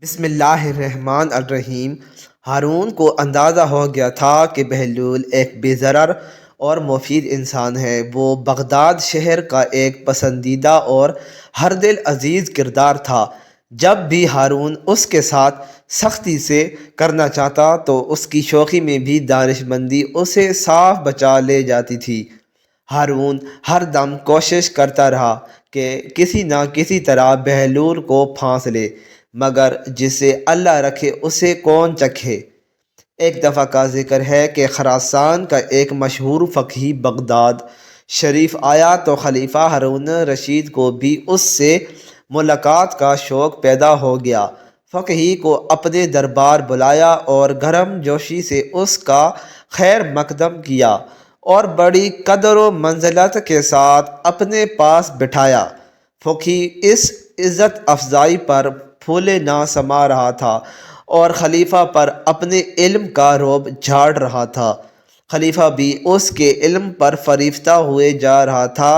بسم اللہ الرحمن الرحیم۔ ہارون کو اندازہ ہو گیا تھا کہ بہلول ایک بے ضرر اور مفید انسان ہے۔ وہ بغداد شہر کا ایک پسندیدہ اور ہر دل عزیز کردار تھا۔ جب بھی ہارون اس کے ساتھ سختی سے کرنا چاہتا تو اس کی شوخی میں بھی دانش مندی اسے صاف بچا لے جاتی تھی۔ ہارون ہر دم کوشش کرتا رہا کہ کسی نہ کسی طرح بہلول کو پھانس لے، مگر جسے اللہ رکھے اسے کون چکھے۔ ایک دفعہ کا ذکر ہے کہ خراسان کا ایک مشہور فقیہ بغداد شریف آیا تو خلیفہ ہارون رشید کو بھی اس سے ملاقات کا شوق پیدا ہو گیا۔ فقیہ کو اپنے دربار بلایا اور گرم جوشی سے اس کا خیر مقدم کیا اور بڑی قدر و منزلت کے ساتھ اپنے پاس بٹھایا۔ فقیہ اس عزت افزائی پر پھولے نہ سما رہا تھا اور خلیفہ پر اپنے علم کا رعب جھاڑ رہا تھا۔ خلیفہ بھی اس کے علم پر فریفتہ ہوئے جا رہا تھا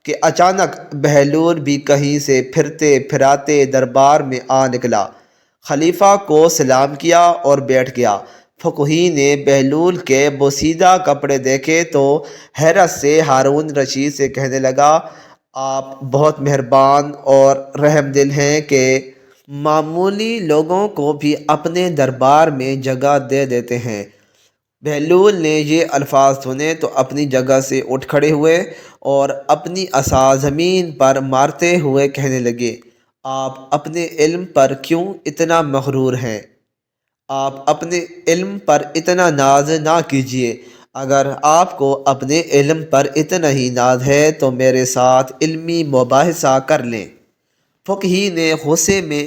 کہ اچانک بہلول بھی کہیں سے پھرتے پھراتے دربار میں آ نکلا۔ خلیفہ کو سلام کیا اور بیٹھ گیا۔ فقیہ نے بہلول کے بوسیدہ کپڑے دیکھے تو حیرت سے ہارون رشید سے کہنے لگا، آپ بہت مہربان اور رحم دل ہیں کہ معمولی لوگوں کو بھی اپنے دربار میں جگہ دے دیتے ہیں۔ بہلول نے یہ الفاظ سنے تو اپنی جگہ سے اٹھ کھڑے ہوئے اور اپنی عصا زمین پر مارتے ہوئے کہنے لگے، آپ اپنے علم پر کیوں اتنا مغرور ہیں؟ آپ اپنے علم پر اتنا ناز نہ کیجیے۔ اگر آپ کو اپنے علم پر اتنا ہی ناز ہے تو میرے ساتھ علمی مباحثہ کر لیں۔ فقیہ نے غصے میں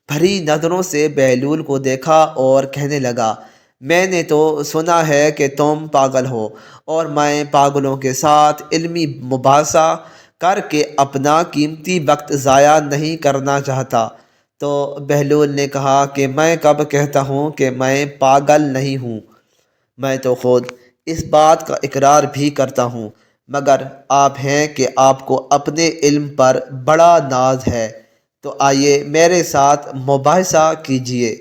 بھری نظروں سے بہلول کو دیکھا اور کہنے لگا، میں نے تو سنا ہے کہ تم پاگل ہو اور میں پاگلوں کے ساتھ علمی مباحثہ کر کے اپنا قیمتی وقت ضائع نہیں کرنا چاہتا۔ تو بہلول نے کہا کہ میں کب کہتا ہوں کہ میں پاگل نہیں ہوں، میں تو خود اس بات کا اقرار بھی کرتا ہوں، مگر آپ ہیں کہ آپ کو اپنے علم پر بڑا ناز ہے، تو آئیے میرے ساتھ مباحثہ کیجیے۔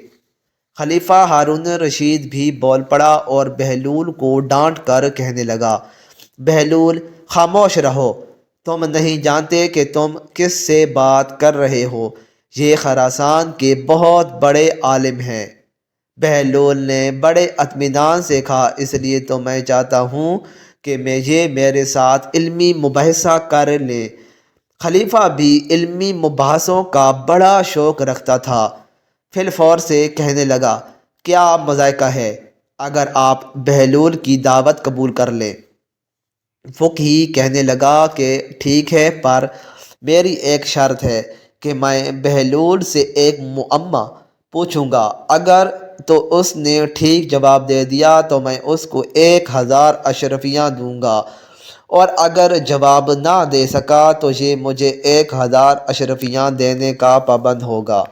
خلیفہ ہارون رشید بھی بول پڑا اور بہلول کو ڈانٹ کر کہنے لگا، بہلول خاموش رہو، تم نہیں جانتے کہ تم کس سے بات کر رہے ہو، یہ خراسان کے بہت بڑے عالم ہیں۔ بہلول نے بڑے اطمینان سے کہا، اس لیے تو میں چاہتا ہوں کہ یہ میرے ساتھ علمی مباحثہ کر لیں۔ خلیفہ بھی علمی مباحثوں کا بڑا شوق رکھتا تھا۔ فی الفور سے کہنے لگا، کیا مذائقہ ہے اگر آپ بہلول کی دعوت قبول کر لیں؟ فقیہ کہنے لگا کہ ٹھیک ہے، پر میری ایک شرط ہے کہ میں بہلول سے ایک معمہ پوچھوں گا، اگر تو اس نے ٹھیک جواب دے دیا تو میں اس کو 1000 اشرفیاں دوں گا، اور اگر جواب نہ دے سکا تو یہ مجھے 1000 اشرفیاں دینے کا پابند ہوگا۔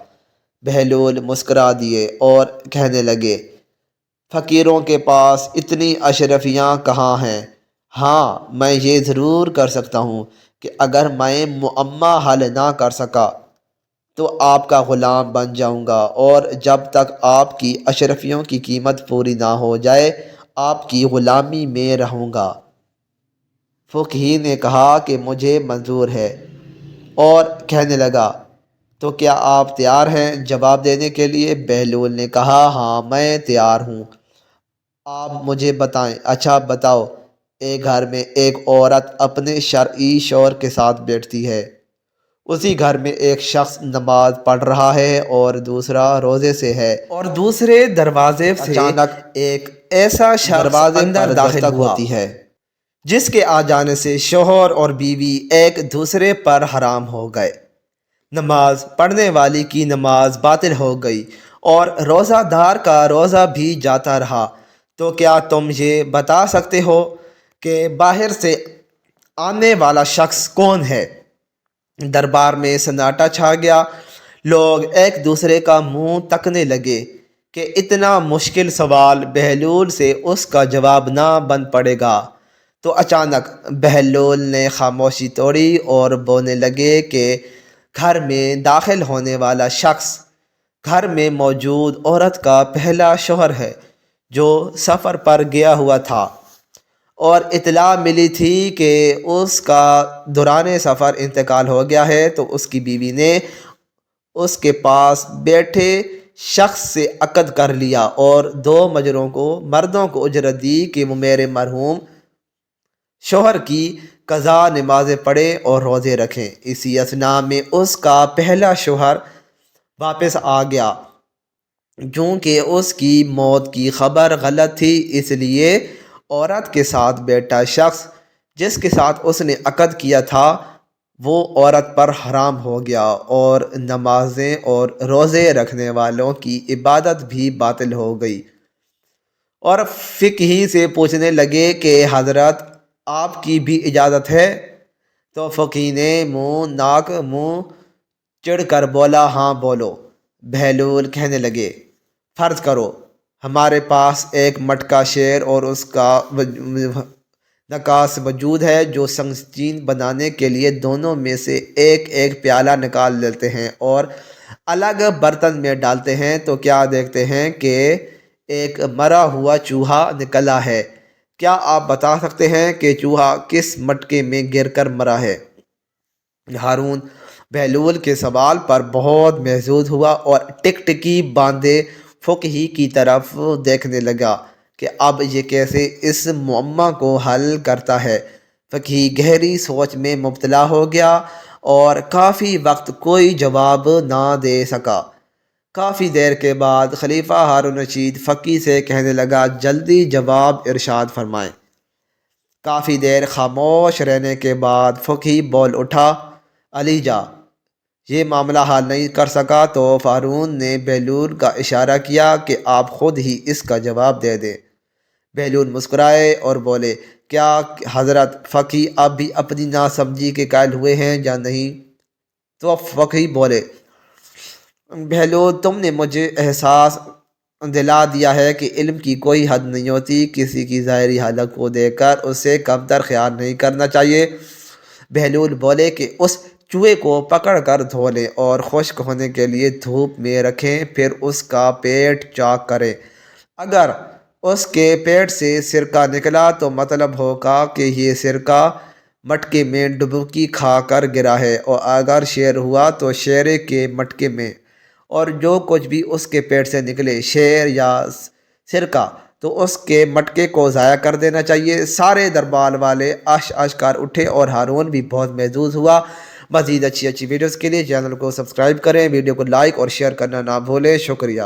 بہلول مسکرا دیے اور کہنے لگے، فقیروں کے پاس اتنی اشرفیاں کہاں ہیں؟ ہاں، میں یہ ضرور کر سکتا ہوں کہ اگر میں معمہ حل نہ کر سکا تو آپ کا غلام بن جاؤں گا، اور جب تک آپ کی اشرفیوں کی قیمت پوری نہ ہو جائے آپ کی غلامی میں رہوں گا۔ فقیہ نے کہا کہ مجھے منظور ہے، اور کہنے لگا، تو کیا آپ تیار ہیں جواب دینے کے لیے؟ بہلول نے کہا، ہاں میں تیار ہوں، آپ مجھے بتائیں۔ اچھا بتاؤ، ایک گھر میں ایک عورت اپنے شرعی شوہر کے ساتھ بیٹھتی ہے، اسی گھر میں ایک شخص نماز پڑھ رہا ہے اور دوسرا روزے سے ہے، اور دوسرے دروازے سے اچانک ایک ایسا شخص اندر داخل ہوتی ہے جس کے آ جانے سے شوہر اور بیوی ایک دوسرے پر حرام ہو گئے۔ نماز پڑھنے والی کی نماز باطل ہو گئی اور روزہ دار کا روزہ بھی جاتا رہا۔ تو کیا تم یہ بتا سکتے ہو کہ باہر سے آنے والا شخص کون ہے؟ دربار میں سناٹا چھا گیا، لوگ ایک دوسرے کا منہ تکنے لگے کہ اتنا مشکل سوال بہلول سے اس کا جواب نہ بن پڑے گا۔ تو اچانک بہلول نے خاموشی توڑی اور بولنے لگے کہ گھر میں داخل ہونے والا شخص گھر میں موجود عورت کا پہلا شوہر ہے جو سفر پر گیا ہوا تھا اور اطلاع ملی تھی کہ اس کا دوران سفر انتقال ہو گیا ہے، تو اس کی بیوی نے اس کے پاس بیٹھے شخص سے عقد کر لیا اور دو مردوں کو اجرت دی کہ وہ میرے مرحوم شوہر کی قضا نمازیں پڑھیں اور روزے رکھیں۔ اسی اثناء میں اس کا پہلا شوہر واپس آ گیا۔ چونکہ اس کی موت کی خبر غلط تھی، اس لیے عورت کے ساتھ بیٹھا شخص جس کے ساتھ اس نے عقد کیا تھا وہ عورت پر حرام ہو گیا، اور نمازیں اور روزے رکھنے والوں کی عبادت بھی باطل ہو گئی۔ اور فقہی سے پوچھنے لگے کہ حضرت آپ کی بھی اجازت ہے؟ تو فقی نے منہ چڑھ کر بولا، ہاں بولو۔ بہلول کہنے لگے، فرض کرو ہمارے پاس ایک مٹکا شیر اور اس کا نکاس موجود ہے جو سنگین بنانے کے لیے دونوں میں سے ایک ایک پیالہ نکال لیتے ہیں اور الگ برتن میں ڈالتے ہیں، تو کیا دیکھتے ہیں کہ ایک مرا ہوا چوہا نکلا ہے۔ کیا آپ بتا سکتے ہیں کہ چوہا کس مٹکے میں گر کر مرا ہے؟ ہارون بہلول کے سوال پر بہت محظوظ ہوا اور ٹکٹکی باندھے فقہی کی طرف دیکھنے لگا کہ اب یہ کیسے اس معمہ کو حل کرتا ہے۔ فقہی گہری سوچ میں مبتلا ہو گیا اور کافی وقت کوئی جواب نہ دے سکا۔ کافی دیر کے بعد خلیفہ ہارون رشید فقی سے کہنے لگا، جلدی جواب ارشاد فرمائیں۔ کافی دیر خاموش رہنے کے بعد فقی بول اٹھا، علی جا یہ معاملہ حل نہیں کر سکا تو ہارون نے بہلول کا اشارہ کیا کہ آپ خود ہی اس کا جواب دے دیں۔ بہلول مسکرائے اور بولے، کیا حضرت فقی اب بھی اپنی ناسمجھی کے قائل ہوئے ہیں یا نہیں؟ تو فقی بولے، بہلول تم نے مجھے احساس دلا دیا ہے کہ علم کی کوئی حد نہیں ہوتی، کسی کی ظاہری حالت کو دیکھ کر اسے کم تر خیال نہیں کرنا چاہیے۔ بہلول بولے کہ اس چوہے کو پکڑ کر دھو لیں اور خشک ہونے کے لیے دھوپ میں رکھیں، پھر اس کا پیٹ چاک کریں۔ اگر اس کے پیٹ سے سرکہ نکلا تو مطلب ہوگا کہ یہ سرکہ مٹکے میں ڈبکی کھا کر گرا ہے، اور اگر شیر ہوا تو شیرے کے مٹکے میں، اور جو کچھ بھی اس کے پیٹ سے نکلے شیر یا سرکہ تو اس کے مٹکے کو ضائع کر دینا چاہیے۔ سارے دربار والے اش کر اٹھے اور ہارون بھی بہت محظوظ ہوا۔ مزید اچھی ویڈیوز کے لیے چینل کو سبسکرائب کریں، ویڈیو کو لائک اور شیئر کرنا نہ بھولیں۔ شکریہ۔